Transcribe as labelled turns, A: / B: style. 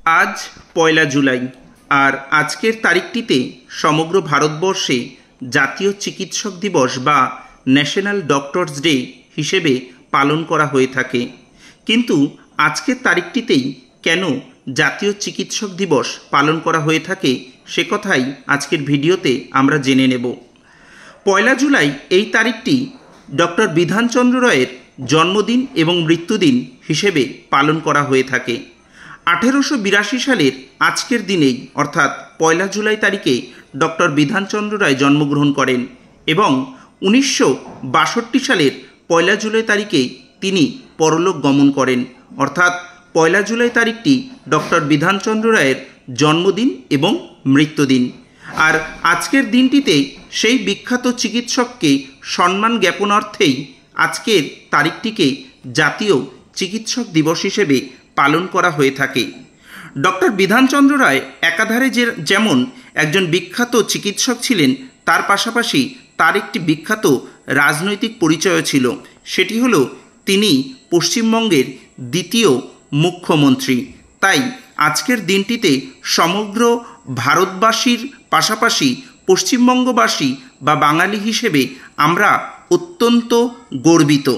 A: আজ পয়লা জুলাই আর আজকের তারিখটিতে সমগ্র ভারতবর্ষে জাতীয় চিকিৎসক দিবস বা ন্যাশনাল ডক্টরস ডে হিসেবে পালন করা হয়ে থাকে। কিন্তু আজকের তারিখটিতেই কেন জাতীয় চিকিৎসক দিবস পালন করা হয়ে থাকে সে কথাই আজকের ভিডিওতে আমরা জেনে নেব। পয়লা জুলাই এই তারিখটি ডক্টর বিধানচন্দ্র রায়ের জন্মদিন এবং মৃত্যুদিন হিসেবে পালন করা হয়ে থাকে। 1882 সালের আজকের দিনেই অর্থাৎ পয়লা জুলাই তারিখে ডক্টর বিধানচন্দ্র রায় জন্মগ্রহণ করেন এবং 1962 সালের পয়লা জুলাই তারিখে তিনি পরলোক গমন করেন। অর্থাৎ পয়লা জুলাই তারিখটি ডক্টর বিধানচন্দ্র রায়ের জন্মদিন এবং মৃত্যুদিন। আর আজকের দিনটিতে সেই বিখ্যাত চিকিৎসককে সম্মান জ্ঞাপনার্থেই আজকের তারিখটিকে জাতীয় চিকিৎসক দিবস হিসেবে পালন করা হয়ে থাকে। ডক্টর বিধানচন্দ্র রায় একাধারে যেমন একজন বিখ্যাত চিকিৎসক ছিলেন, তার পাশাপাশি তার একটি বিখ্যাত রাজনৈতিক পরিচয় ছিল। সেটি হলো তিনি পশ্চিমবঙ্গের দ্বিতীয় মুখ্যমন্ত্রী। তাই আজকের দিনটিতে সমগ্র ভারতবাসীর পাশাপাশি পশ্চিমবঙ্গবাসী বা বাঙালি হিসেবে আমরা অত্যন্ত গর্বিত।